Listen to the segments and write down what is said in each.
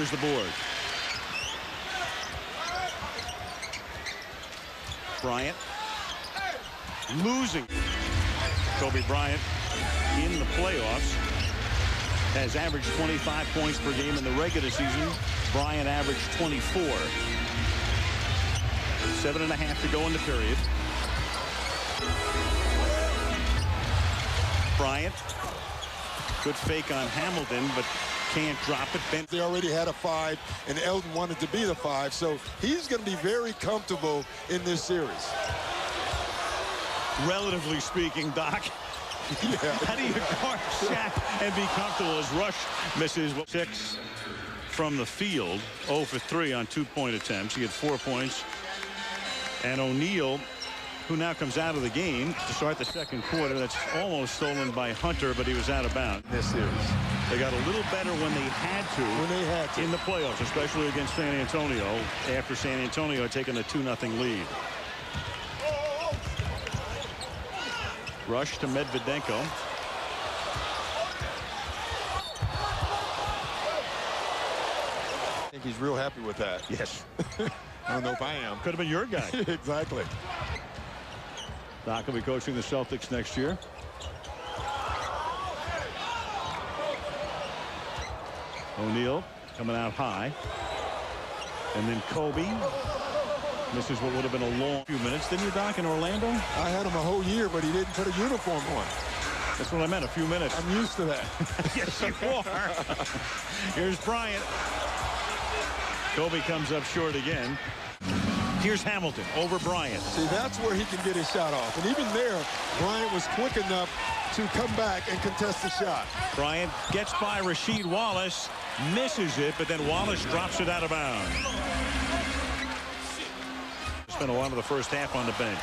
Here's the board. Bryant losing. Kobe Bryant in the playoffs has averaged 25 points per game in the regular season. Bryant averaged 24. 7.5 to go in the period. Bryant, good fake on Hamilton, but can't drop it. They already had a 5, and Elton wanted to be the 5, so he's going to be very comfortable in this series. Relatively speaking, Doc. Yeah. How do you guard Shaq and be comfortable as Rush misses 6 from the field? 0 for 3 on 2-point attempts. He had 4 points. And O'Neal, who now comes out of the game to start the second quarter. That's almost stolen by Hunter, but he was out of bounds. This series. They got a little better when they had to. In the playoffs, especially against San Antonio, after San Antonio had taken a 2-0 lead. Rush to Medvedenko. I think he's real happy with that. Yes. I don't know if I am. Could have been your guy. Exactly. Doc will be coaching the Celtics next year. O'Neal coming out high. And then Kobe. This is what would have been a long few minutes. Didn't you, Doc, in Orlando? I had him a whole year, but he didn't put a uniform on. That's what I meant, a few minutes. I'm used to that. Yes, you are. Here's Bryant. Kobe comes up short again. Here's Hamilton over Bryant. See, that's where he can get his shot off. And even there, Bryant was quick enough to come back and contest the shot. Bryant gets by Rasheed Wallace, misses it, but then Wallace drops it out of bounds. Spent a lot of the first half on the bench.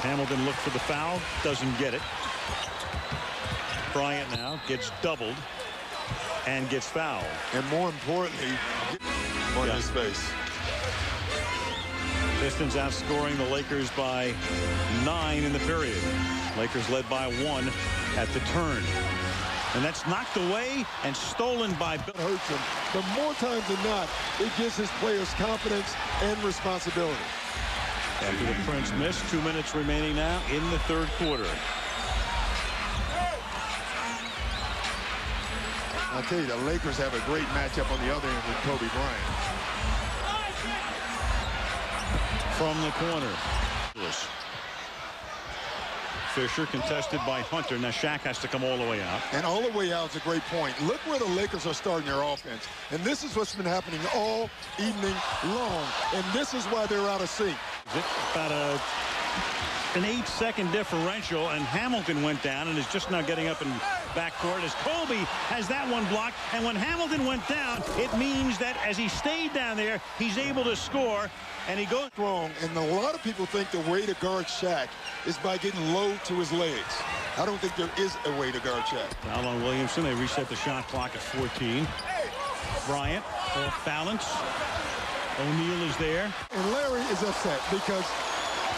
Hamilton looked for the foul, doesn't get it. Bryant now gets doubled and gets fouled. And more importantly, on his face. Pistons outscoring the Lakers by 9 in the period. Lakers led by 1 at the turn. And that's knocked away and stolen by Bill. Hurts him, but more times than not, it gives his players confidence and responsibility. After the Prince miss, 2 minutes remaining now in the third quarter. I'll tell you, the Lakers have a great matchup on the other end with Kobe Bryant. From the corner. Fisher contested by Hunter. Now Shaq has to come all the way out. And all the way out is a great point. Look where the Lakers are starting their offense. And this is what's been happening all evening long. And this is why they're out of sync. About an 8-second differential, and Hamilton went down and is just now getting up in backcourt as Kobe has that one blocked. And when Hamilton went down, it means that as he stayed down there, he's able to score, and he goes strong. And a lot of people think the way to guard Shaq is by getting low to his legs. I don't think there is a way to guard Shaq. Foul on Williamson. They reset the shot clock at 14. Bryant off balance. O'Neal is there. And Larry is upset because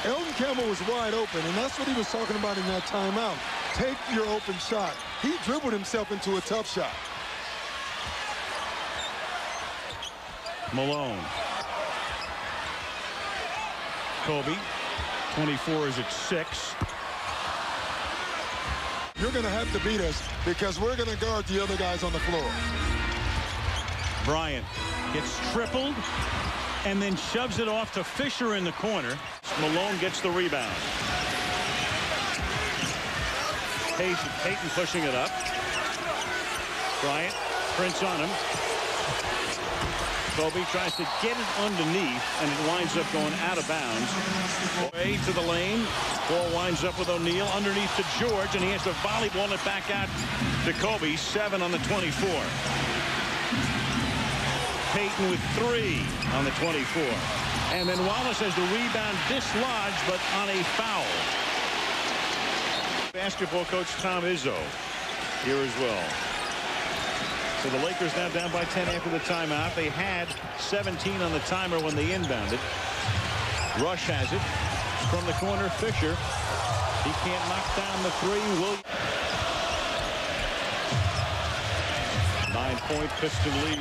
Elton Campbell was wide open, and that's what he was talking about in that timeout. Take your open shot. He dribbled himself into a tough shot. Malone. Kobe. 24 is at 6. You're going to have to beat us because we're going to guard the other guys on the floor. Bryant gets tripled and then shoves it off to Fisher in the corner. Malone gets the rebound. Payton pushing it up. Bryant, Prince on him. Kobe tries to get it underneath, and it winds up going out of bounds. Way to the lane. Ball winds up with O'Neal underneath to George, and he has to volleyball it back out to Kobe. 7 on the 24. Payton with 3 on the 24. And then Wallace has the rebound dislodged, but on a foul. Basketball coach Tom Izzo here as well. So the Lakers now down by 10 after the timeout. They had 17 on the timer when they inbounded. Rush has it from the corner. Fisher. He can't knock down the 3. Williams. 9 6-point Piston lead.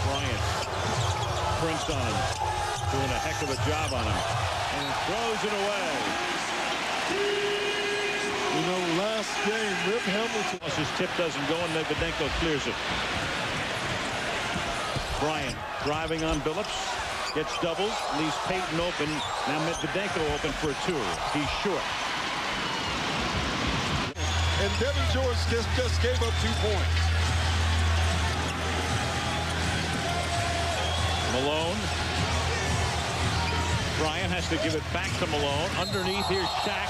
Bryant. Prince on him. Doing a heck of a job on him. And throws it away. You know, last game, Rip Hamilton. His tip doesn't go, and Medvedenko clears it. Bryant driving on Billups. Gets doubled. Leaves Payton open. Now Medvedenko open for a two. He's short. And Devin George just gave up 2 points. Malone. Bryant has to give it back to Malone. Underneath, here's Shaq.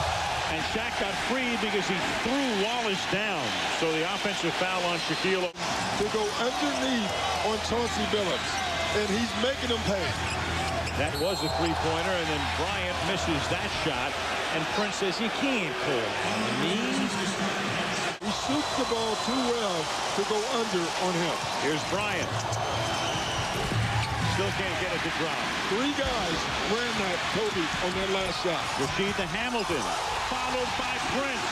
And Shaq got free because he threw Wallace down. So the offensive foul on Shaquille. To go underneath on Chauncey Billups. And he's making them pay. That was a three-pointer, and then Bryant misses that shot. And Prince says he can't pull on me. He shoots the ball too well to go under on him. Here's Bryant. Still can't get it to drop. 3 guys ran that Kobe on that last shot. Rashid to Hamilton, followed by Prince.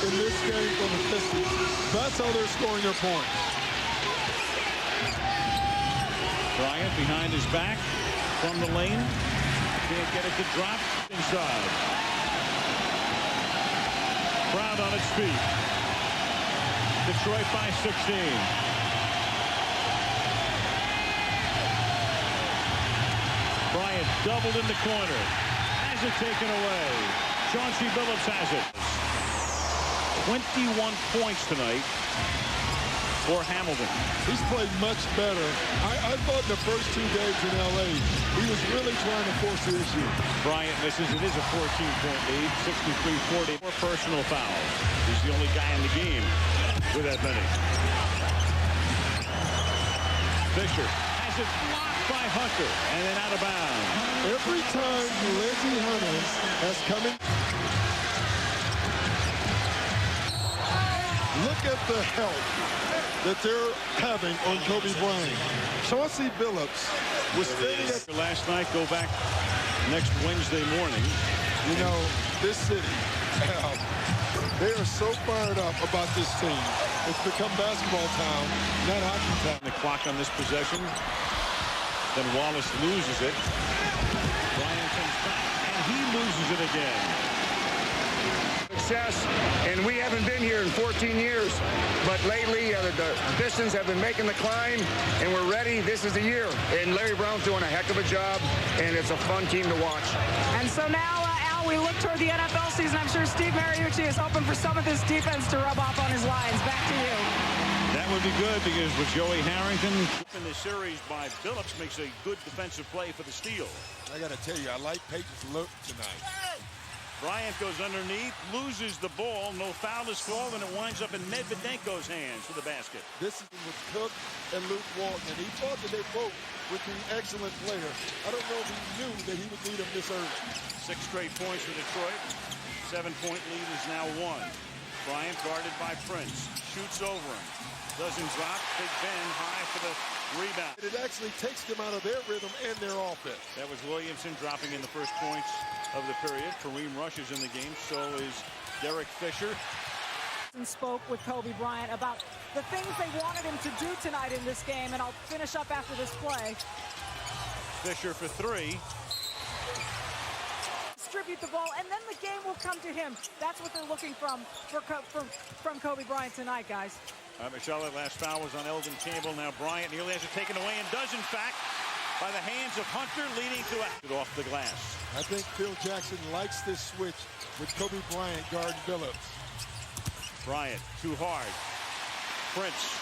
In this game from the Pistons, that's how they're scoring their points. Bryant behind his back from the lane. Can't get it to drop inside. Crowd on its feet. Detroit by 16. Bryant doubled in the corner. Has it taken away. Chauncey Billups has it. 21 points tonight for Hamilton. He's played much better. I thought the first 2 games in L.A., he was really trying to force the issue. Bryant misses. It is a 14-point lead, 63-40. 4 personal fouls. He's the only guy in the game with that many. Fisher has it blocked by Hunter, and then out of bounds. Every time Lindsey Hunter has come in. Look at the help that they're having on Kobe Bryant. Chauncey Billups was standing at last night. Go back next Wednesday morning. You know, this city, they are so fired up about this team. It's become basketball town, not hockey town. The clock on this possession. Then Wallace loses it. Bryant comes back, and he loses it again. Success, and we haven't been here in 14 years, but lately the Pistons have been making the climb, and we're ready. This is the year, and Larry Brown's doing a heck of a job, and it's a fun team to watch. And so now, Al, we look toward the NFL season. I'm sure Steve Mariucci is hoping for some of this defense to rub off on his Lions. Back to you. That would be good because with Joey Harrington in the series by Billups makes a good defensive play for the steal. I got to tell you, I like Peyton's look tonight. Bryant goes underneath, loses the ball. No foul is called, and it winds up in Medvedenko's hands for the basket. This is with Cook and Luke Walton, and he thought that they both would be excellent players. I don't know if he knew that he would need them this early. 6 straight points for Detroit. 7-point lead is now 1. Bryant guarded by Prince. Shoots over him. Doesn't drop. Big Ben high for the rebound. It actually takes them out of their rhythm and their offense. That was Williamson dropping in the first points of the period. Kareem Rush is in the game. So is Derek Fisher. And spoke with Kobe Bryant about the things they wanted him to do tonight in this game, and I'll finish up after this play. Fisher for 3. Distribute the ball, and then the game will come to him. That's what they're looking from Kobe Bryant tonight, guys. Michelle, that last foul was on Elden Campbell. Now Bryant nearly has it taken away and does, in fact, by the hands of Hunter, leading to it off the glass. I think Phil Jackson likes this switch with Kobe Bryant guarding Billups. Bryant, too hard. Prince,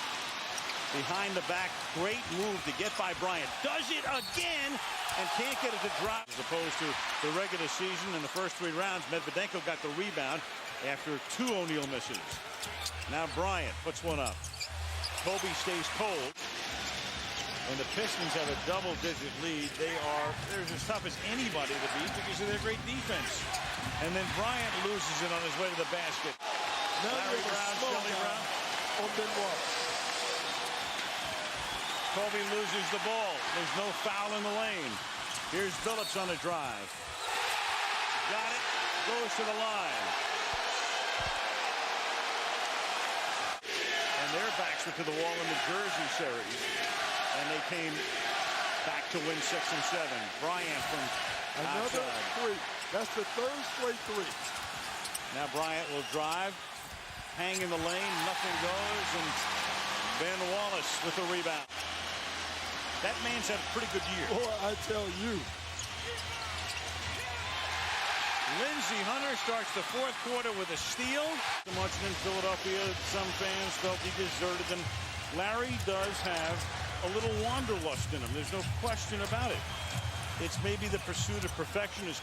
behind the back, great move to get by Bryant. Does it again and can't get it to drop. As opposed to the regular season in the first 3 rounds, Medvedenko got the rebound after 2 O'Neal misses. Now Bryant puts one up. Kobe stays cold. When the Pistons have a double-digit lead, they're as tough as anybody to beat because of their great defense. And then Bryant loses it on his way to the basket. Now Larry Brown, Shelly Brown. On Ben Wallace. Kobe loses the ball. There's no foul in the lane. Here's Billups on a drive. Got it. Goes to the line. And they're Razorbacks were to the wall in the Jersey series, and they came back to win 6 and 7. Bryant from Another outside. three. That's the third straight three. Now Bryant will drive, hang in the lane, nothing goes, and Ben Wallace with the rebound. That man's had a pretty good year. Boy, I tell you. Lindsey Hunter starts the fourth quarter with a steal. So much in Philadelphia, some fans felt he deserted them. Larry does have a little wanderlust in him. There's no question about it. It's maybe the pursuit of perfection is